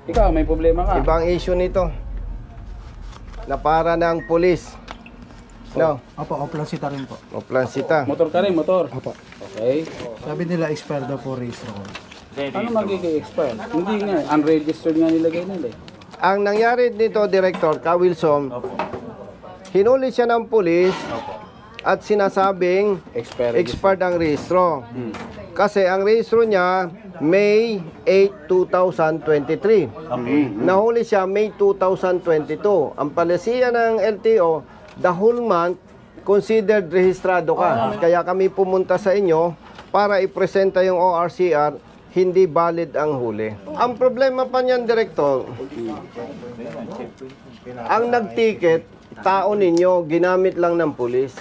Ikaw, may problema ka. Ibang issue nito. Na para ng pulis. No? Opo, Oplansita rin po. Oplansita. Motor ka rin, motor. Opo. Okay. Sabi nila, expired daw po registro ko. Ano magiging expire? Hindi nga, unregistered nga nilagay nila eh. Ang nangyari dito, Director, Ka Wilson, hinuli siya ng pulis at sinasabing expired ang rehistro. Kasi ang rehistro niya, May 8, 2023. Nahuli siya May 2022. Ang palisiya ng LTO, the whole month, considered rehistrado ka. Kaya kami pumunta sa inyo para ipresenta yung ORCR, hindi valid ang huli. Ang problema pa niyan, Director, ang nagticket, tao ninyo, ginamit lang ng pulis.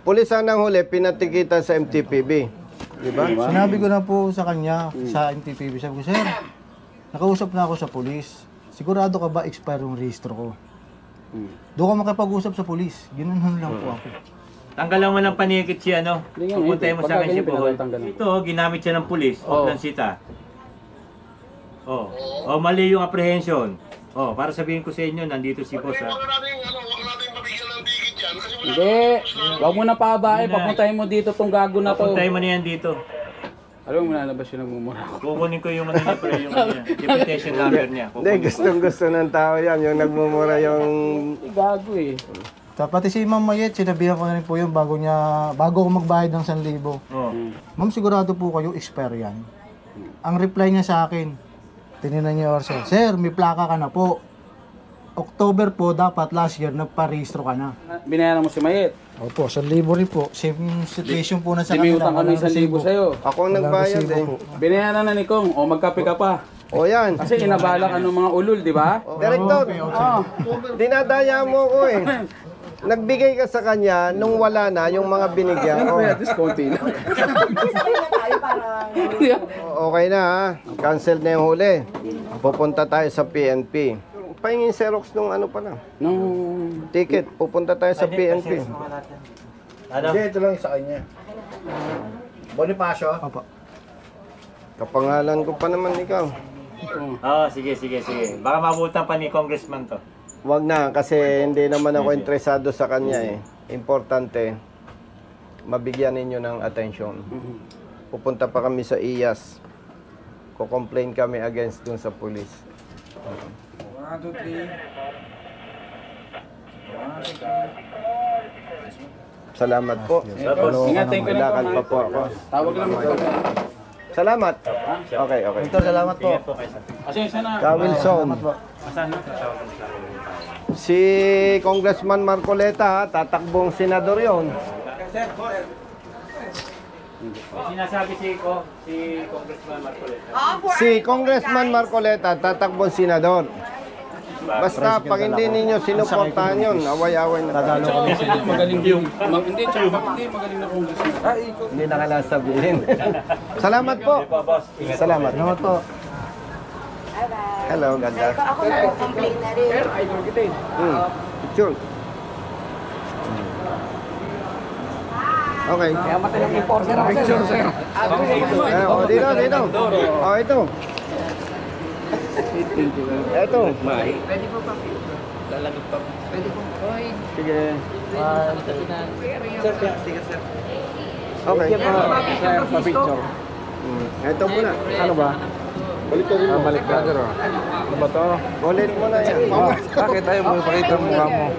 Pulis ang huli, pinatikitan sa MTPB. Diba? Sinabi ko na po sa kanya, sa NTPB, sabi ko, sir, nakausap na ako sa pulis. Sigurado ka ba expire yung registro ko? Doon ka makipag-usap sa pulis. Ginanon lang po ako. Tanggalan mo ng panikit siya, no? Pupuntay mo sa akin si Bohol. Tanggalan. Ito, ginamit siya ng pulis, Oplansita. Oh, mali yung apprehension. Oh, para sabihin ko sa inyo, nandito si boss, ha? Hindi. Huwag mo na pabae. Papuntahin mo dito tong gago na to. Papuntay mo na yan dito. Alam mo na ba siya nagmumura? Kukunin ko yung ano niya, pre, yung deputation number niya. Hindi, gustong-gusto ng tao yan. Yung nagmumura yung... Gago eh. Pati si Ma'am Mayet, sinabihan ko na rin po yun bago ako magbayad ng 1,000. Oh. Ma'am, sigurado po kayo expire yan. Ang reply niya sa akin, tininan niya orso, sir, may plaka ka na po. October po, dapat last year, nagpa-registro ka na. Binayaran mo si Mayet. Opo, 1,000 rin po. Same situation po na sa May utang kami 1,000 sa'yo. Ako ang nagbayad eh. Binayaran na ni Kong. O magkape ka pa. O yan. Kasi inabala ka ng mga ulul, di ba? Director, dinadaya mo ko eh. Nagbigay ka sa kanya nung wala na yung mga binigyan ko. Kaya disconti lang. Okay na ha. Cancel na yung huli. Pupunta tayo sa PNP. Pahingin Xerox nung ano pa na. Nung Ticket. Pupunta tayo sa PNP. Ano? Hindi, ito lang sa kanya. Bonifacio? Opo. Kapangalan ko pa naman ikaw. Oh, sige. Baka mabutan pa ni congressman to. Wag na kasi hindi naman ako interesado sa kanya eh. Importante, mabigyan ninyo ng atensyon. Pupunta pa kami sa IAS. Ko-complain kami against dun sa police. 1, 2, 3. Salamat po. Ingatin ko na Lakad pa po ako. Tawag lang mo. Salamat. Okay. Victor, salamat po. Asensya na. Ka Wilson. Salamat po. Si Congressman Marcoleta, tatakbong senador yon. Sinasabi si congressman Marcoleta. Si Congressman Marcoleta, tatakbong senador. Basta pag hindi ninyo sinuportahan yun, away-away na tayo. Magaling yung hindi magaling na congressman. Hindi na kailangan sabihin. Salamat po. Salamat. Salamat po. Hello, ganda. Ako nag-complain na rin. Idol kita eh. Picture. Okay. Kaya matay ng enforcer ako. Picture sir. Dito. Ito. Ito. Pwede po pa. Lalagod pa. Pwede po. Sige. Sir. Okay. Sir, sa picture. Ito muna. Ano ba? Balik ko rin mo. Balik ka. Ano ba to? Ulit mo na yan. Bakit tayo mo ipakita ang mukha mo?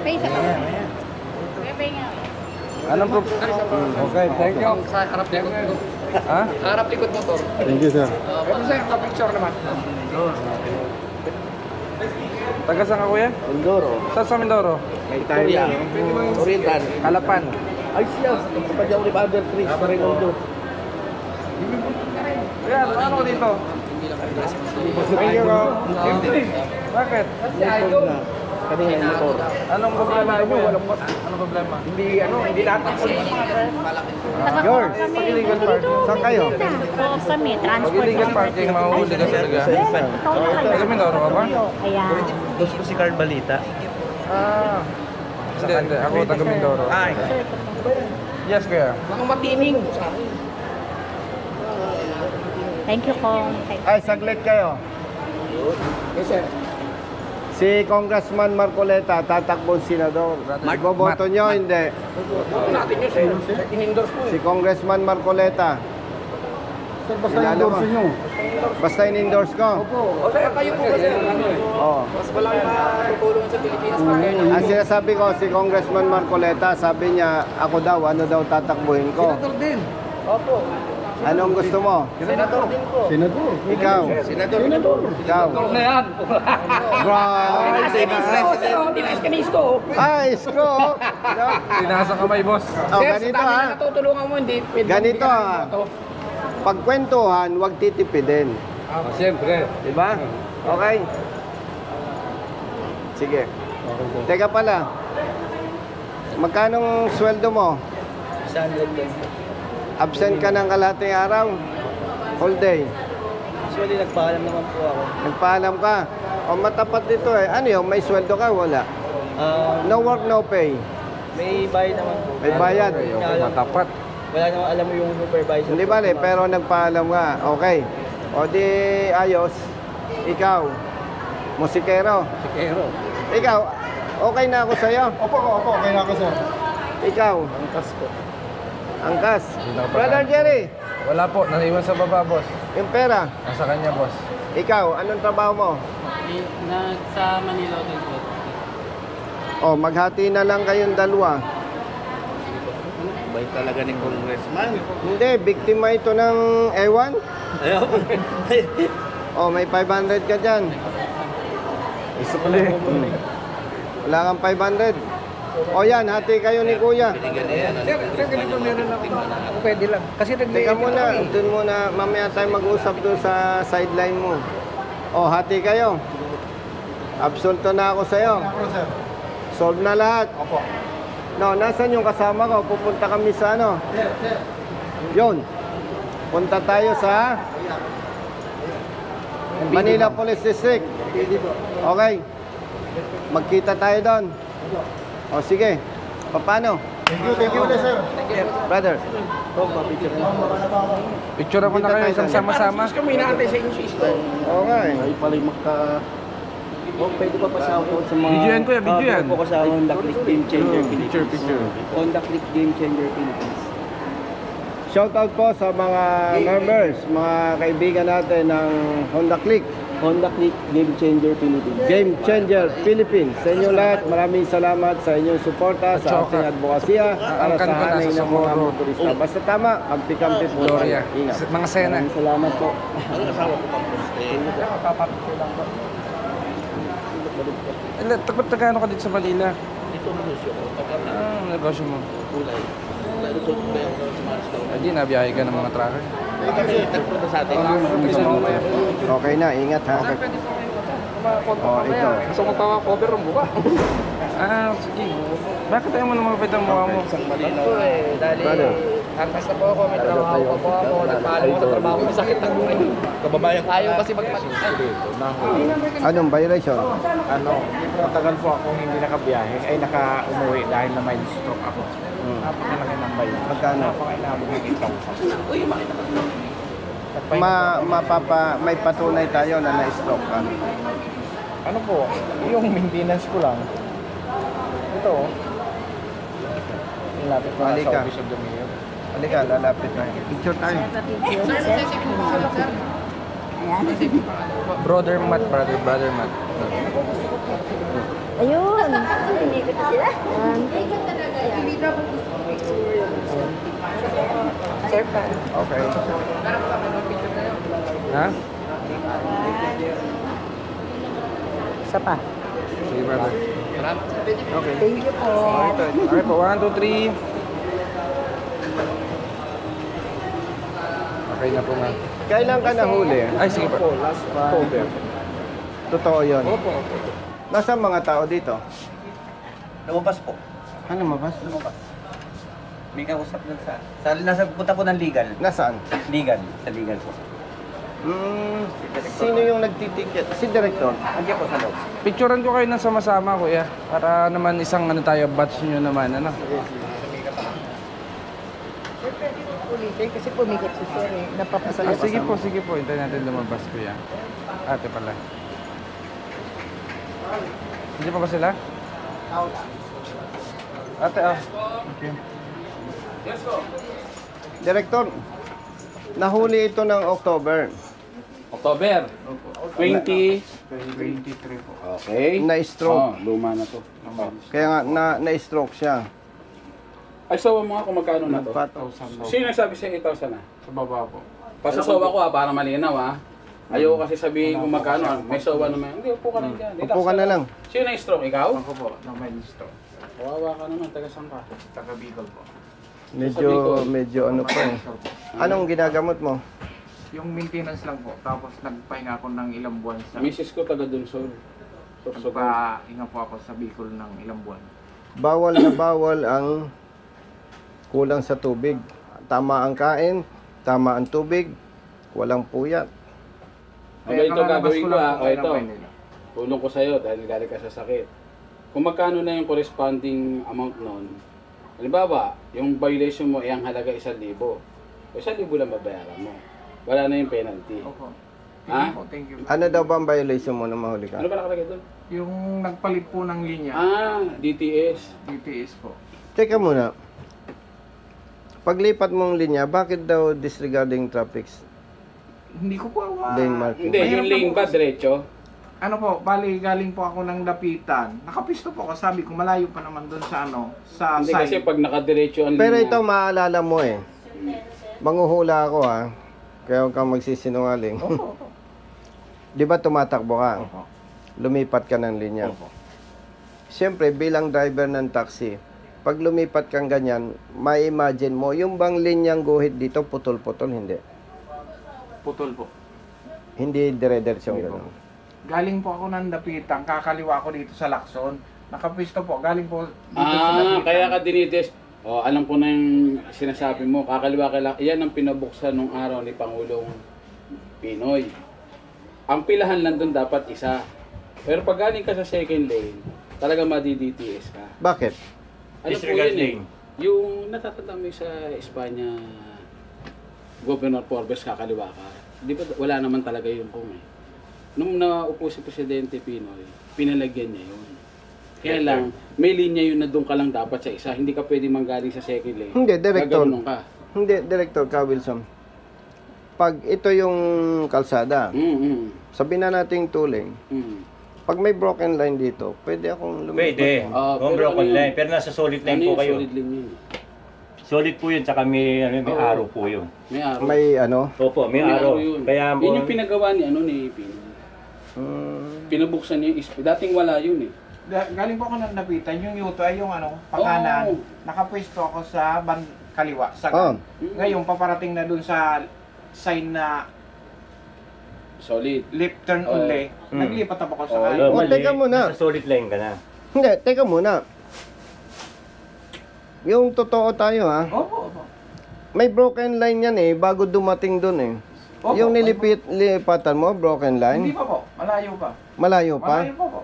Anong Okay, thank you. Sa harap likod mo. Ha? Harap likod motor. Thank you, sir. Ito sir, sa picture naman. Taga saan ka, kuya? Mindoro. Saan sa Mindoro? May tayo yan. Oriental. Kalapan. Ay siya, kapag ako ni Father Chris, Marigondo. Kuya, ano ko dito? Thank you, bro. Bakit? Kanina yung motor. Anong problema mo? Anong problema? Hindi lahat ng George, illegal parking. Saan kayo? Oo, kami, transport. Pag illegal parking, mahuhuli ka talaga. Taga Mindoro ka ba? Kaya, Gusto ko si Carl Balita. Ah. Hindi. Ako taga Mindoro. Ay. Yes, kuya. Mga matining. thank you, Kong. Ay, saglit kayo. Si Congressman Marcoleta, tatakbong senador. Iboboto nyo, hindi. Si Congressman Marcoleta. Basta in-endorse nyo. Basta in-endorse ko? O sir, kayo po kasi Oo. mas walang matutulong sa Pilipinas pa kayo. Ang sinasabi ko, si Congressman Marcoleta, sabi niya, ako daw, ano daw tatakbuhin ko? din. Opo. Anong gusto mo? Senador din po. Senador. Ikaw. Senador. Ikaw. Na yan. Grabe. Tinas ka ni Isko. Ah, isko. Tinasa kamay, boss. Oh, ganito ha. Natutulungan mo, hindi pwede. Ganito ha. Pagkwentuhan, huwag titipidin. Siyempre. Diba? Okay? Sige. Teka pala. Magkanong sweldo mo? 100 pesos. Absent ka ng kalahating araw? All day? Actually, nagpaalam naman po ako. Nagpaalam ka? O matapat dito eh. Ano yun? May sweldo ka? Wala. No work, no pay. May bayad naman po. May bayad. Matapat. Wala naman alam mo yung supervisor. Hindi bale, pero nagpaalam ka. Okay. O di ayos. Ikaw, musikero. Sikero. Ikaw, okay na ako sa'yo. Opo, okay na ako, sir. Ikaw, Angkas po. angkas. Brother Jerry, Wala po, naiwan sa baba, boss. yung pera. Nasa kanya, boss. Ikaw, anong trabaho mo? Sa Manila din po. O, maghati na lang kayong dalawa. Bay talaga ni Congressman. Hindi, biktima ito ng ewan. O, may 500 ka dyan. Isa pala. Wala kang 500. O yan, hati kayo ni Kuya. Sir, ganito meron ako. Pwede lang. Kasi Teka muna, dun muna, mamaya tayo mag-usap doon sa sideline mo. O, hati kayo. Absolto na ako sa'yo. Ako, sir. Solve na lahat. Opo. No, nasan yung kasama ko? Pupunta kami sa ano? Yun. Punta tayo sa Manila Police District. Okay. Magkita tayo doon. O sige. Paano? Thank you ulit, sir. Brother. Picture mo na kayo, isang sama-sama. Kami natin sa inyo si Isko. Okay. Ay pala magka... O, pwede pa pasama po sa mga... Video yan, kuya, video yan. Po kasama Honda Click Game Changer Philippines. Picture. Honda Click Game Changer Philippines. Shoutout po sa mga members, mga kaibigan natin ng Honda Click. Honda Click Game Changer Philippines. Game Changer Philippines. Sa inyo lahat, maraming salamat sa inyong suporta sa ating advokasya para Angkan sa ko na hanay sa ng mga Socorro. motorista. Basta tama, magpikampi po. Gloria. Ingat. Mga sena. Salamat po. Takot ka dito sa Manila? Dito negosyo ko. Negosyo mo. Kulay. Lalo Hindi, nabiyahe ka ng mga trucker. kasi tagpunta sa atin. Okay na, ingat ha. Oh, ito. Gusto mo pa-cover ang buka? Sige. Bakit ayaw mo na mga pitang mukha mo? Ito eh, dali. Brother. Angkas na po ako, may trabaho pa po ako. Nagpaalam ako sa trabaho ko, sakit ang buhay. Kababayan ko. Ayaw kasi magpalitan. Anong violation? Ano, matagal po akong hindi nakabiyahe, ay naka-umuwi dahil na may stroke ako. Napakalaki ng bayo. Magkano? Napakainabot ng 8,000. May patunay tayo na na-stroke ka. Ano po, yung maintenance ko lang. Ito, nilapit ko na Halika. sa office of the mayor. Halika, lalapit tayo. Picture tayo. Brother Matt. Ayun. Linikot na sila. Sir pa. Okay. Ha? Isa pa. Sige, brother. Okay. Thank you po. Okay po, 1, 2, 3. Okay na po nga. Kailan ka nahuli? Ay, sige po. Last October. Totoo yun? Opo. Nasaan mga tao dito? Lumabas po. Ano mabas? May kausap dun nasa punta po ng legal. Nasaan? Legal. Sa legal po. Sino yung nagtitiket? Si Director. Andiyan po sa loob. Picturean ko kayo ng sama-sama, kuya. Para naman isang tayo, batch nyo naman, ano? Kasi pumikit si Sir eh. Napapasalamat. Sige po. Hintayin natin lumabas, kuya. Ate pala. Hindi pa ba sila? Ate, Director, nahuli ito ng October. October 20. 23 po. Okay. Na-stroke. Luma na to. Kaya nga, na-stroke siya. Ay, sawa mo nga kung magkano na to. 1,000 Sino nagsabi sa'yo 8,000 na? sa baba po. Pasasawa ko para malinaw Ayoko kasi sabihin kung magkano. May sawa naman. Hindi, upo ka lang dyan. Upo ka na lang. Sino na stroke? Ikaw? Ako po, na may stroke. Kawawa ka naman. Taga saan ka? Taga Bicol po. Medyo ano pa eh. Anong ginagamot mo? Yung maintenance lang po. Tapos nagpahinga ako ng ilang buwan sa... Misis ko taga Dunsol. Nagpahinga po ako sa Bicol ng ilang buwan. Bawal na bawal ang kulang sa tubig. Tama ang kain, tama ang tubig, walang puyat. Okay, ito kalalabas gagawin ko lang po O kayo ng ito. Maynila. Tulong ko sa'yo dahil galing ka sa sakit. Kung magkano na yung corresponding amount nun, halimbawa, yung violation mo ay ang halaga 1,000. 1,000 lang babayaran mo. Wala na yung penalty. Opo. Ha? Thank you. Ano daw ba ang violation mo na mahuli ka? Ano ba nakalagay doon? Yung nagpalit po ng linya, DTS. DTS po. Teka muna. Paglipat mong linya, bakit daw disregarding traffics? Hindi ko po Lane marking. Hindi, yung lane ba diretso? Ano po, bali galing po ako ng Dapitan. Nakapisto po ako, sabi ko malayo pa naman doon sa sa Hindi kasi side. pag nakadiretso ang Pero linya. ito maalala mo eh. Manguhula ako kaya huwag kang magsisinungaling. Opo, opo. Di ba tumatakbo ka? Opo. Lumipat ka ng linya. Opo. Siyempre, bilang driver ng taxi, pag lumipat kang ganyan, may imagine mo, yung bang linyang guhit dito, putol-putol, hindi. Putol po. Hindi dire-diretsong gano'n. Galing po ako ng Dapitan, kakaliwa ako dito sa Lacson. Nakapisto po, galing po dito sa Dapitan. Kaya ka dinides. Alam ko na yung sinasabi mo. Kakaliwa ka lang. Yan ang pinabuksan nung araw ni Pangulong Pinoy. Ang pilahan lang doon dapat isa. Pero pag galing ka sa second lane, talaga madi-DTS ka. Bakit? Ano po Disregard yun lane. Yung natatanda mo yung sa Espanya, Governor Forbes kakaliwa ka. Di ba wala naman talaga yung kung Nung naupo si Presidente Pinoy, pinalagyan niya yun. Kaya lang, may linya yun na doon ka lang dapat sa isa. Hindi ka pwede manggaling sa second lane. Hindi, Director. Gaganon ka. Hindi, Director Ka Wilson. Pag ito yung kalsada, sabihin na nating tuling, pag may broken line dito, pwede akong lumipat. Pwede. Pero broken ano yun? line. Pero nasa solid line Ano po yung kayo. solid lane yun? Solid po yun, tsaka may arrow po yun. May araw. May ano? Opo, may arrow. yun. Kaya po, Yun yung pinagawa ni ni Pinoy. Pinabuksan niya yung dating wala yun Galing po ako ng Dapitan, yung yuto ay yung pakanan. Oo. Nakapwesto ako sa kaliwa, sa Ngayon, paparating na dun sa sign na Solid. left turn only. Naglipat ako sa oh, kanan. mali. teka muna. Nasa solid line ka na. Hindi, teka muna. Yung totoo tayo Opo, opo. May broken line yan bago dumating dun Opo, Yung lipatan mo, broken Hindi line, pa po, malayo pa. malayo pa. Malayo pa po.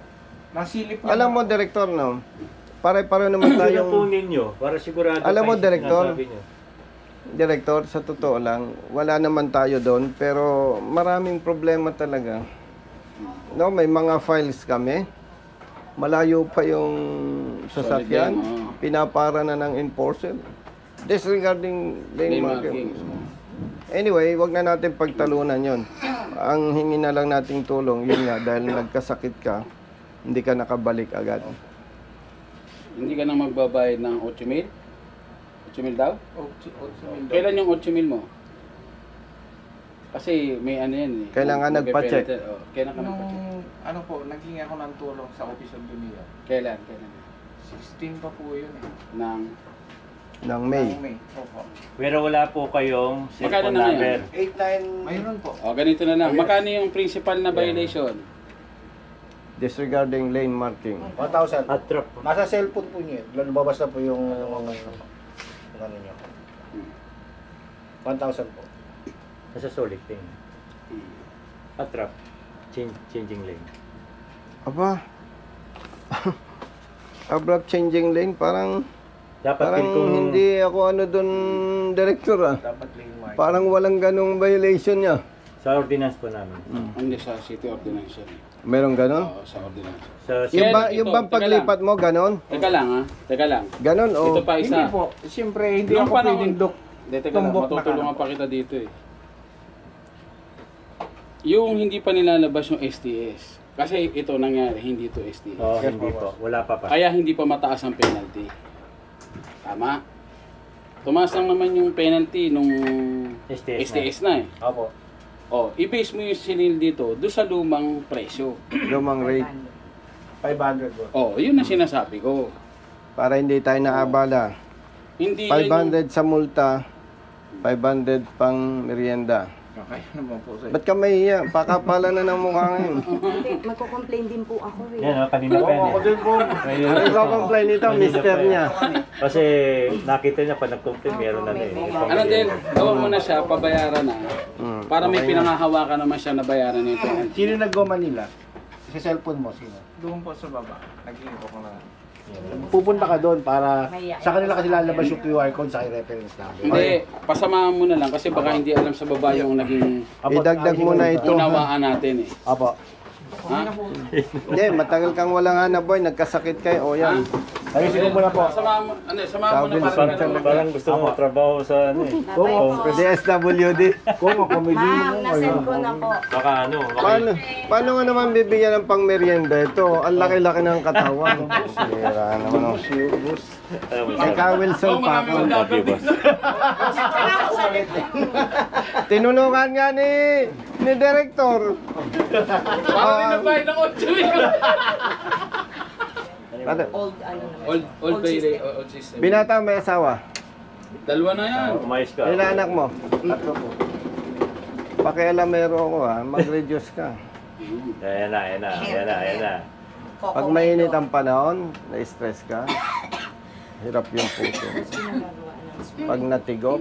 Nasilip niya. Alam mo, Director, no? Pare-pare naman Kaya tayong... po ninyo, para sigurado Alam mo, kayo sa Director, sinasabi nyo. Director, sa totoo lang, wala naman tayo doon, pero maraming problema talaga. No, may mga files kami. Malayo pa yung sasakyan. Solid lane, Pinapara na ng enforcer. Disregarding lane Lane marking. marking. Anyway, wag na natin pagtalunan yon. Ang hingi na lang nating tulong, yun nga, dahil nagkasakit ka, hindi ka nakabalik agad. Hindi ka na magbabayad ng 8,000? 8,000 daw? Kailan yung 8,000 mo? Kasi may ano yan Kailangan nagpa-check. Kailan ka Nung, nagpa-check? naghingi ako ng tulong sa Office of the Mayor. Kailan? 16 pa po yun Ng May. Ng May. Opo. Pero wala po kayong Magkano cellphone na number. ngayon? Mayroon po. Ganito na lang. Magkano yung principal na violation? Disregarding lane marking. 1,000. At drop. Nasa cellphone po niyo. Lumabas na po yung ano niyo. 1,000 po. Nasa solid lane. At drop. Changing lane. Aba. Abrupt changing lane, parang Dapat din kung... hindi ako doon, Director Dapat lane mark. Parang walang ganong violation niya. Sa ordinance po namin. Hindi sa city ordinance yan. Meron ganon? Oo, sa ordinansa. Yung bang paglipat mo, ganon? Teka lang ha, teka lang. Ganon o? Ito pa Hindi isa. po. Siyempre, hindi Nung ako panahon- pwedeng Hindi, teka lang, tumbok na matutulungan pa kita dito eh. Yung hindi pa nilalabas yung STS. Kasi ito nangyari, hindi to STS. Oh, hindi po. Wala pa pa. Kaya hindi pa mataas ang penalty. Tama? Tumaas lang naman yung penalty nung STS na eh. Opo. Oh, i-base mo yung sinil dito doon sa lumang presyo. Lumang rate. 500 po. Oh, yun ang sinasabi ko. Para hindi tayo naabala. Hindi yan yung- 500 sa multa, 500 pang merienda. Okay, ano ba po sir? Ba't ka mahiya? Pakapala na ng mukha ngayon. Magko-complain din po ako eh. Yan, kanina pa yan Ako din po. Ano yung complain nito, mister niya? Kasi nakita niya pa nag-complain, meron na eh. Ano din, gawan mo na siya, pabayaran na. Para may okay na. pinangahawakan naman siya na bayaran nito. Sino nag-go Manila? Sa cellphone mo, sino? Doon po sa baba. Nag-iipo ko na. Pupunta ka doon para sa kanila kasi lalabas yung QR code sa reference number. Hindi, pasamahan mo na lang kasi baka hindi alam sa baba yung naging Idagdag mo na ito. ha? unawaan natin eh. Apo. Ha? Hindi, matagal kang walang hanap boy, nagkasakit kayo. O yan. Ayusin ko muna po. Samahan mo, ano, samahan mo na Sabi para sa- Parang gusto mo trabaho sa ano eh. DSWD. Kung ako may Ma'am, nasend ko na po. Baka ano, Paano nga naman bibigyan ng pang merienda ito? Ang laki-laki ng katawan. Sira naman. Ikaw, Wilson, pa ako. Tinunukan nga ni Director. Parang nagbayad ng 8 million. Old ano naman. Old pay, old system. Binata may asawa. Dalawa na yan. umayos ka. Ilan anak mo? Pakialamero ako ha, mag-reduce ka. Ayan na. Pag mainit ang panahon, na-stress ka, hirap yung puso. Pag natigop,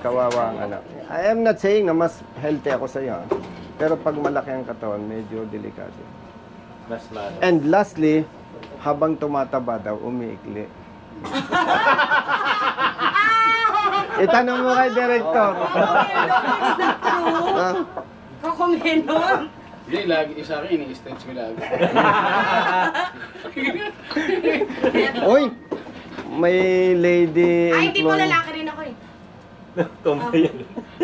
kawawa ang anak. I am not saying na mas healthy ako sa iyo. Pero pag malaki ang katawan, medyo delikado. Mas man. And lastly, habang tumataba daw, umiikli. Itanong mo kay Director. Ah, Kakumenon. Hindi, lagi sa akin, ini-stretch ko lagi. Uy! May lady Ay, hindi po employee. lalaki rin ako eh. Tomboy yan.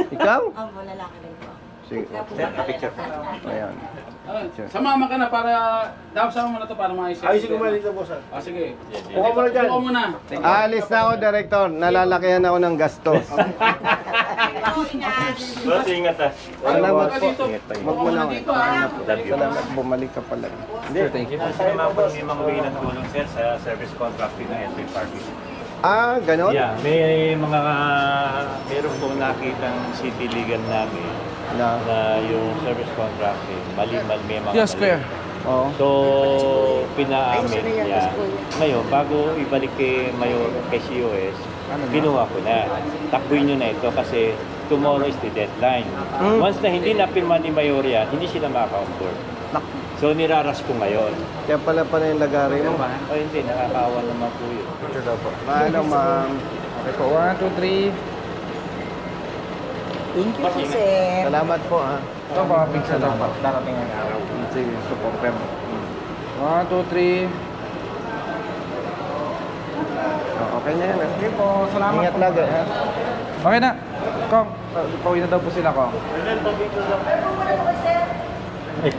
Ikaw? Opo, lalaki rin po. Sige. Picture po. Ayan. Samama ka na para, dapat sama mo na to para maayos. Ayusin ko muna dito po, sir. Ah, sige. Buka mo na dyan. Buka mo na. Aalis na ako, Director. Nalalakihan ako ng gastos. Boss, ingat ah. Salamat po. Ingat tayo. Wag mo na ako. Love you. Salamat, bumalik ka pala. Hindi, thank you. Kasi naman po may mga way na tulong sir sa service contracting ng Entry Parking. Ah, ganon? Yeah, meron pong nakitang city legal namin Na. na yung service contracting, mali-mali may mga Yes, mali. kuya. Oo. So, pinaamin niya. Ngayon, bago ibalik kay Mayor, kay COS, ginawa ko na. Takbuhin nyo na ito kasi tomorrow is the deadline. Once na hindi napirma ni Mayor yan, hindi sila makaka-onboard. So, niraras ko ngayon. Kaya pala yung lagari mo. O hindi, nakakaawa naman po yun. Paano, ma'am? Okay po, 1, 2, 3. Thank you po, sir. Salamat po, ha. Ito po, picture daw po. Darating ang araw. Sige, supporter. 1, 2, 3. Okay na yan, ha. Okay po, salamat Ingat po. lagi, ha. Okay na. Kong, pauwi na daw po sila, Kong.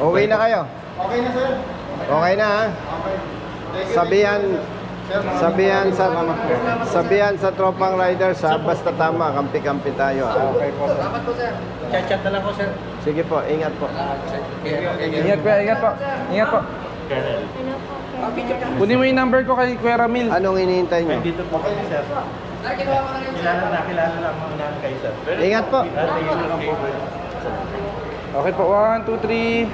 Uwi na kayo. Okay na, ha. Sabihan sa tropang riders, ha. Basta tama, kampi-kampi tayo, ha. Okay po, sir. Chat-chat na lang po, sir. Sige po, ingat po. Ingat, kuya. Ingat po. Ingat po. Kunin mo yung number ko kay Kuya Ramil. Anong hinihintay nyo? Dito po kami, sir. Kilala lang mga kayo, sir. Ingat po. Okay po, 1, 2, 3.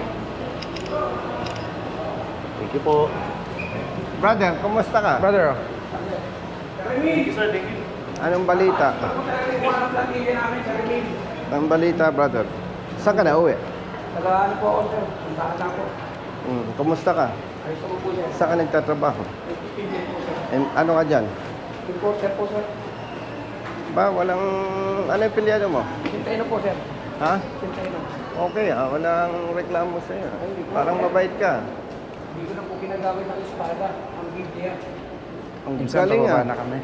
Thank you po. Brother, kumusta ka? Brother, oh. Anong balita? Anong balita, brother? Saan ka na uwi? Nag-ano po ako, sir. Puntaan ako. Kumusta ka? Ayos ako po, sir. Saan ka nagtatrabaho? Ano ka dyan? Sir po, sir. Ba, walang... Ano yung pilyado mo? Sintayno po, sir. Ha? Sintayno. Okay walang reklamo sa'yo. Parang mabait ka. Hindi ko na po ginagamit ang espada. Ang Biblia. Ang Minsan galing pababa ah. na kami.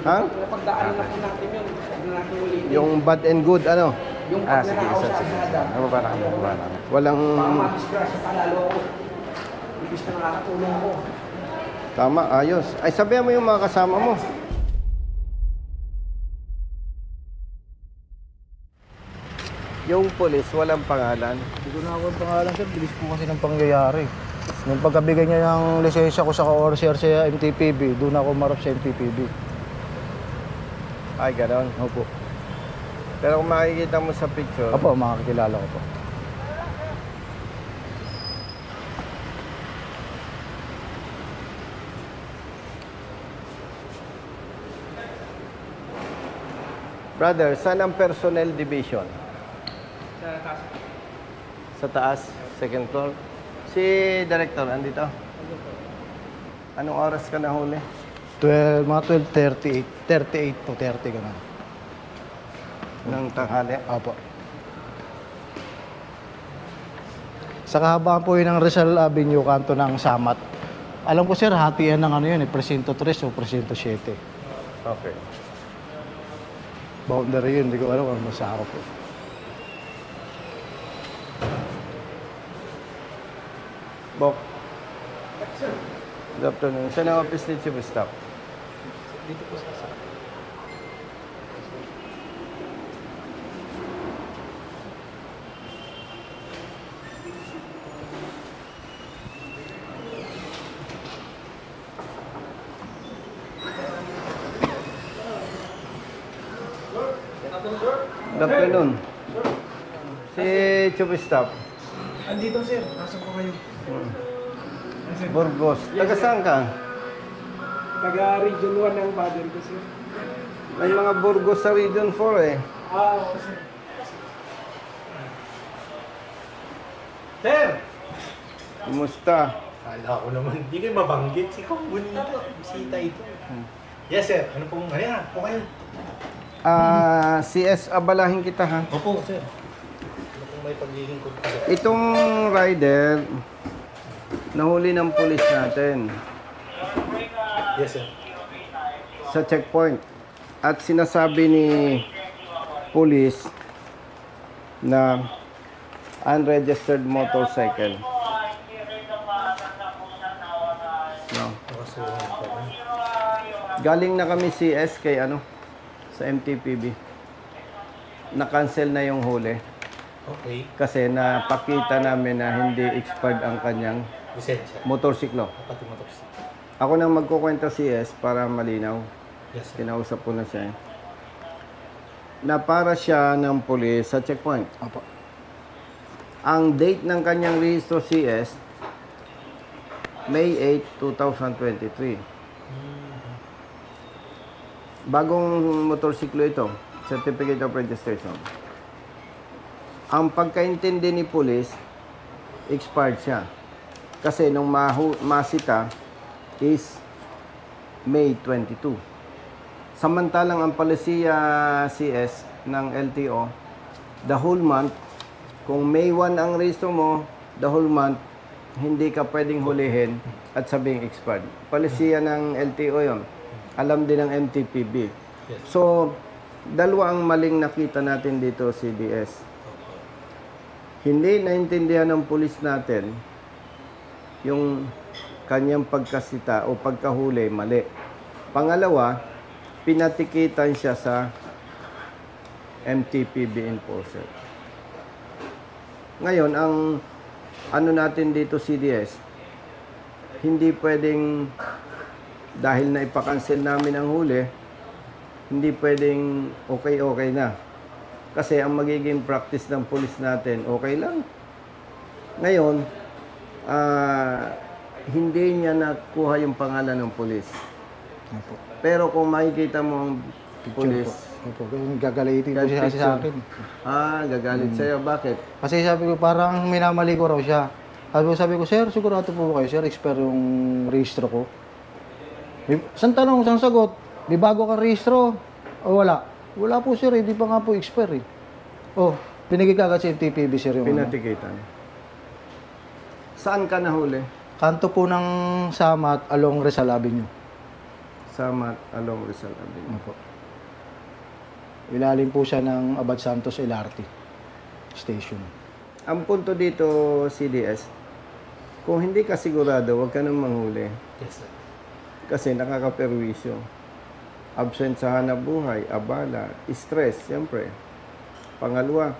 Ha? Napagdaanan na po natin yun. Huwag na natin ulitin. Yung bad and good, ano? Yung Sige, pagnanakaw isa. sa asada. Bababa na kami, bababa na kami. Walang... Baka madisgrasya palalo ako. Ibig na nakakatulong ko. Tama, ayos. Ay, sabihan mo yung mga kasama mo. Yung polis, walang pangalan. Hindi ko na ako ang pangalan sir, bilis po kasi ng pangyayari. Nung pagkabigay niya ng lisensya ko sa ka-ORCR sa MTPB, doon ako marap sa MTPB. Ay, ganon. Opo. Pero kung makikita mo sa picture, Opo, makakilala ko po. brother, saan ang personnel division? Sa taas, second floor. Si director, andito? Anong oras ka nahuli? Mga 12:38, 38 to 30 ganun. Ng tanghali? Opo. Sa kahabaan po yun ng Rizal Avenue, kanto ng Samat. Alam ko sir, hatian ng ano yun, presinto 3 o presinto 7. Okay. Boundary yun, hindi ko alam kung masarap po. Bok. Good afternoon. Saan ang office ni Chief of Staff? Dito po sa Good afternoon. Si Chief of Staff. Andito sir, nasa po kayo. Burgos. Taga saan ka? Taga Region 1 ng father ko sir. May mga Burgos sa Region 4 eh. Oo sir. Sir! Kumusta? Kala ko naman, hindi kayo mabanggit. Si Kong Bonita, bisita ito. Yes sir, ano pong, ayan, po kayo. CS, abalahin kita ha. Opo sir. Ano pong may paglilingkod ko sir? Itong rider, nahuli ng pulis natin Yes sir. sa checkpoint. At sinasabi ni pulis na unregistered motorcycle. No. Galing na kami CS kay sa MTPB. Na-cancel na yung huli. Okay. Kasi napakita namin na hindi expired ang kanyang Lisensya. motorsiklo. Pati motorsiklo. Ako nang magkukwenta CS para malinaw. Yes sir. Kinausap ko na siya. Na para siya ng pulis sa checkpoint. Opo. Ang date ng kanyang rehistro CS, May 8, 2023. Bagong motorsiklo ito, Certificate of Registration. Ang pagkaintindi ni pulis, expired siya. Kasi nung masita is May 22. Samantalang ang palisiya CS ng LTO, the whole month, kung May 1 ang rehistro mo, the whole month, hindi ka pwedeng hulihin at sabing expired. Palisiya ng LTO yon. Alam din ng MTPB. So, dalawa ang maling nakita natin dito, CDS. Hindi naintindihan ng pulis natin yung kanyang pagkasita o pagkahuli, mali. Pangalawa, pinatikitan siya sa MTPB enforcer. Ngayon, ang ano natin dito CDS, hindi pwedeng, dahil na ipakancel namin ang huli, hindi pwedeng okay na. Kasi ang magiging practice ng pulis natin, okay lang. Ngayon, hindi niya nakuha yung pangalan ng pulis. Opo. Pero kung makikita mo ang pulis, Opo. Kung gagalitin ko siya kasi sa akin. gagalit sa'yo. Bakit? Kasi sabi ko, parang minamali ko raw siya. Sabi ko, sir, sigurado po kayo, sir, expire yung rehistro ko. Isang tanong, isang sagot, di bago kang rehistro? O wala? Wala po, sir, hindi pa nga po expire eh. Oh, Pinigay ka agad sa NTPB, sir, yung ano. Pinatikitan. Saan ka nahuli? Kanto po ng Samat along Rizal Avenue. Samat along Rizal Avenue. Opo. Ilalim po siya ng Abad Santos LRT station. Ang punto dito, CDS, kung hindi ka sigurado, huwag ka nang manghuli. Yes, sir. Kasi nakakaperwisyo. Absent sa hanap buhay, abala, stress, siyempre. Pangalawa,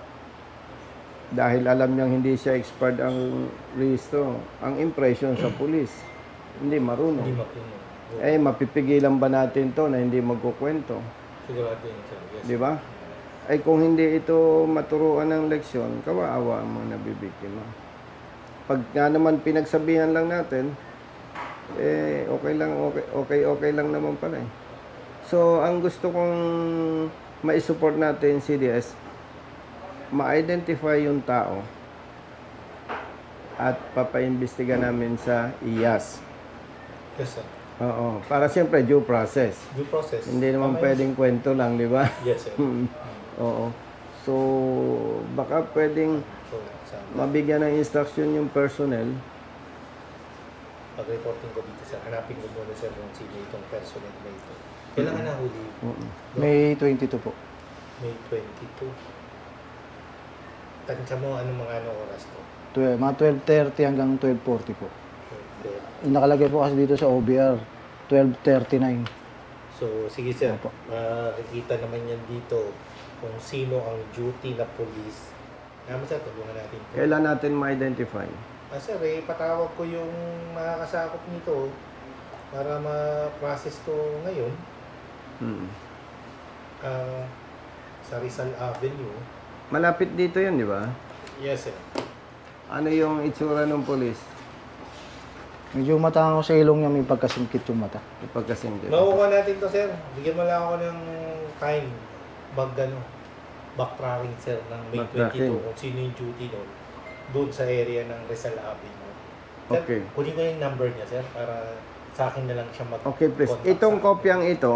dahil alam niyang hindi siya expired ang rehistro, ang impression sa pulis, hindi marunong. Hindi mapuno. Eh, mapipigilan ba natin to na hindi magkukwento? Sigurado yun, sir. Yes. Di ba? Ay kung hindi ito maturuan ng leksyon, kawaawa ang mga nabibiktima. Pag nga naman pinagsabihan lang natin, eh okay lang naman pala eh. So, ang gusto kong ma-support natin, CDS, ma-identify yung tao at papaimbestiga namin sa IAS. Yes, sir. Oo, para siyempre due process. Due process. Hindi naman Tama pwedeng kwento lang, di ba? Yes, sir. Oo. So, baka pwedeng So, sa mabigyan ng instruction yung personnel. pag-reporting ko dito, sir, hanapin ko muna, sir, kung sino itong personal na ito. Kailangan na huli. May 22 po. May 22. Tansya mo, anong oras to? Mga 12:30 hanggang 12:40 po. Okay. Nakalagay po kasi dito sa OBR, 12:39. So, sige, sir. Opo. Makikita naman yan dito kung sino ang duty na police. Naman, sir, tulungan natin. Kailan natin ma-identify? Sir, patawag ko yung makakasakop nito para ma-process to ngayon. Sa Rizal Avenue. Malapit dito yun, di ba? Yes, sir. Ano yung itsura ng polis? Medyo matango sa ilong niya, may pagkasingkit yung mata. Ipagkasingkit. Makukuha natin to, sir. Bigyan mo lang ako ng time. Backtracking, sir, ng May 22 kung sino yung duty doon sa area ng Rizal Avenue. Sir, Okay. kunin ko yung number niya, sir, para sa akin na lang siya mag- Okay, please. contact Itong sa akin. kopyang ito,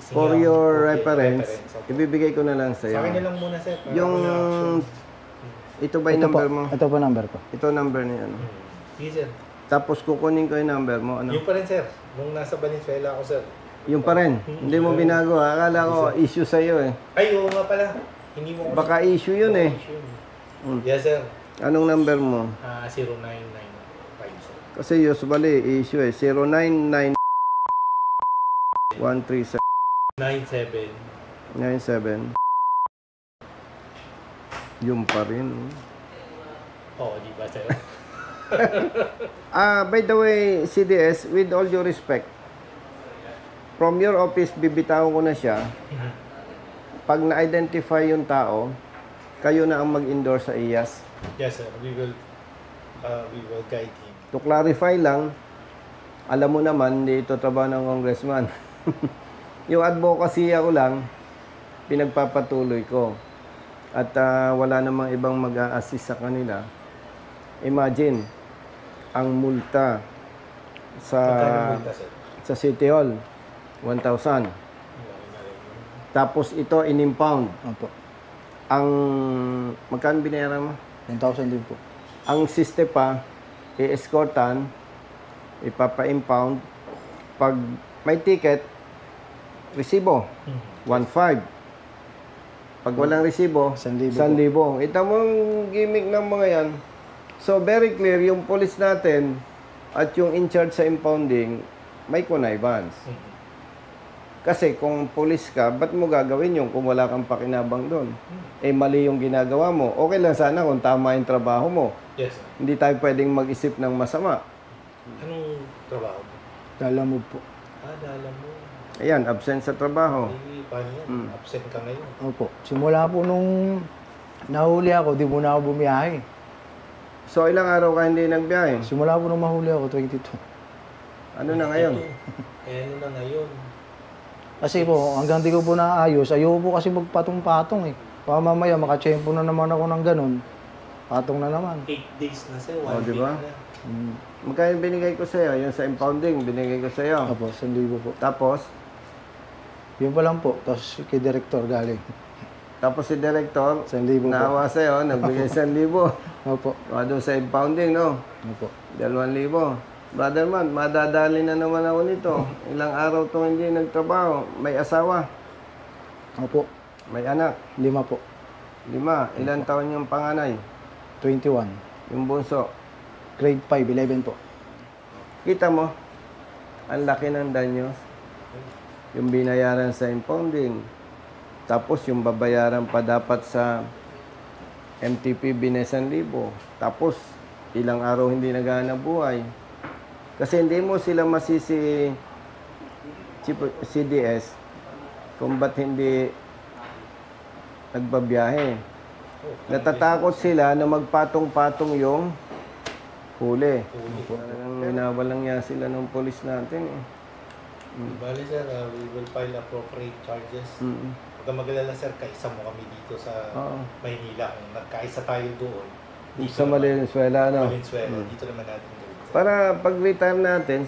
Sige, for your okay, reference, okay. ibibigay ko na lang sa Sa akin na iyo. lang muna, sir. Para Yung, ako action. ito ba yung Ito po, number mo? ito po number ko. Ito number niya, ano? Sige, sir. Tapos kukunin ko yung number mo, ano? Yung pa rin, sir. Nung nasa Valenzuela ako, sir. Yung pa rin. Hindi mo binago, ha? Akala ko issue sa iyo eh. Ay, oo nga pala. Hindi mo Baka issue yun eh. Yes, sir. Anong number mo? 0995, sir. Kasi usually issue eh. 099 137 97. 97. Yung pa rin. Oo, di ba, sir? By the way, CDS, with all due respect, from your office, bibitawan ko na siya. Pag na-identify yung tao, kayo na ang mag-endorse sa IAS. Yes, sir. We will guide him. To clarify lang, alam mo naman, hindi ito trabaho ng congressman. Yung advocacy ko lang, pinagpapatuloy ko. At wala namang ibang mag-a-assist sa kanila. Imagine, ang multa sa Magkano multa, sir? sa City Hall, 1,000. Tapos ito, in-impound. Opo. Ang, magkano binayaran mo? 1,000 din po. Ang siste pa, i-escortan, ipapa-impound. Pag may ticket, resibo, 1,500. Pag walang resibo, 1,000. 1,000. Ito mong gimmick ng mga yan. So, very clear, yung police natin at yung in charge sa impounding, may connivance. Kasi kung police ka, ba't mo gagawin yung kung wala kang pakinabang doon? Eh, mali yung ginagawa mo. Okay lang sana kung tama yung trabaho mo. Yes, sir. Hindi tayo pwedeng mag-isip ng masama. Anong trabaho mo? Dalamog po. Dala mo. Ayan, absent sa trabaho. Eh, paano yan? Absent ka ngayon. Opo. Simula po nung nahuli ako, di muna ako bumiyahe. So, ilang araw ka hindi nagbiyahe? Simula po nung mahuli ako, 22. Ano na ngayon? Ano na ngayon? Kasi po, hanggang di ko po naayos, ayoko po kasi magpatong-patong eh. Baka mamaya, makachempo na naman ako ng ganun. Patong na naman. 8 days na, sir. 1 Oh, di week ba? na. Magkano binigay ko sa'yo? Yung sa impounding, binigay ko sa'yo. Opo, 1,000 po. Tapos, Yun pa lang po. Tapos kay Director galing. Tapos si Director, 1,000 po. naawa sa'yo, nagbigay 1,000. Opo. Doon sa impounding, no? Opo. 2,000. Brother man, madadali na naman ako nito. Ilang araw to hindi nagtrabaho. May asawa, Opo. may anak, 5 po. 5. Ilang taon yung panganay? 21. Yung bunso. Grade 5, 11 po. Kita mo, ang laki ng danyo. Yung binayaran sa impounding. Tapos yung babayaran pa dapat sa MTP binesan libo. Tapos ilang araw hindi naghahanap buhay. Kasi hindi mo sila masisi CDS kung ba't hindi nagbabiyahe. Natatakot sila na magpatong-patong yung huli. Winawalang niya sila ng polis natin. Bali sir, we will file appropriate charges. Huwag kang mag-alala sir, kaisa mo kami dito sa Maynila. Kung nagkaisa tayo doon, dito Sa Valenzuela, no? Valenzuela, dito naman natin gawin. Para pag-retire natin,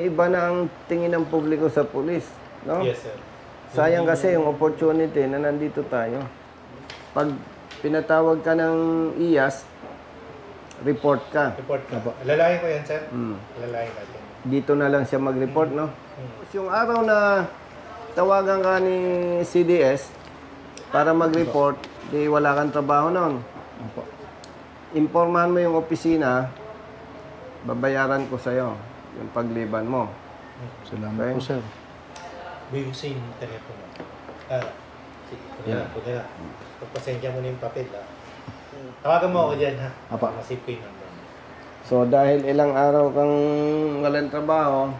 iba na ang tingin ng publiko sa pulis, no? Yes sir. Sayang kasi yung opportunity na nandito tayo. Pag pinatawag ka ng IAS, report ka. Report ka. Alalayan ko yan sir. Alalayan natin. Dito na lang siya mag-report, no? Yung araw na tawagan ka ni CDS para mag-report, di wala kang trabaho noon. Opo. Impormahan mo yung opisina, babayaran ko sa'yo yung pagliban mo. Salamat po, sir. Buyusin yung telepono. Sige, punta na. Pagpasensya mo na yung papel, Tawagan mo ako dyan, ha? Apa. Masip ko yung number. So dahil ilang araw kang walang trabaho,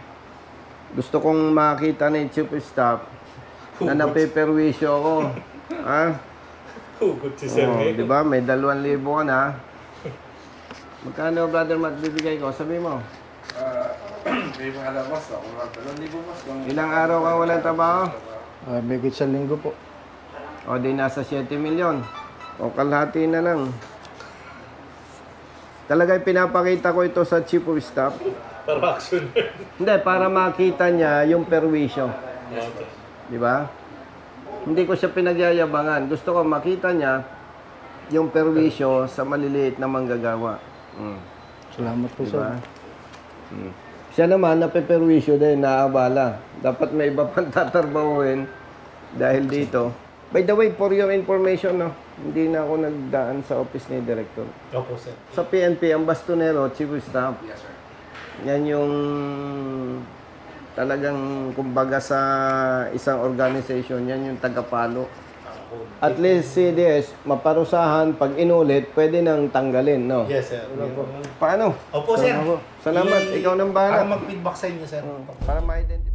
gusto kong makita ni Chief of Staff na napeperwisyo ako. Ha? Hugot si Sir. Di ba? May 2,000 ka na. Magkano, Brother Matt, bibigay ko? Sabi mo. May mga labas ako. 2,000 mas. Ilang araw kang walang trabaho? May 1 linggo po. O di nasa 7 milyon. O kalahati na lang. Talagang pinapakita ko ito sa Chief of Staff. Para action. Hindi, para makita niya yung perwisyo. Di ba? Hindi ko siya pinagyayabangan. Gusto ko makita niya yung perwisyo sa maliliit na manggagawa. Salamat po, Diba? sir. Siya naman, napeperwisyo din, naabala. Dapat may iba pang tatarbahuin dahil dito. By the way, for your information, no, hindi na ako nagdaan sa office ni Director. Opo, sir. Sa PNP, ang bastonero, Chief of Staff. Yes, sir. Yan yung talagang kumbaga sa isang organization, yan yung tagapalo. At least CDS, maparusahan, pag inulit, pwede nang tanggalin, no? Yes, sir. Paano? Opo, sir. Salamat, ikaw nang bahala. Para mag-feedback sa inyo, sir. Para ma-identify.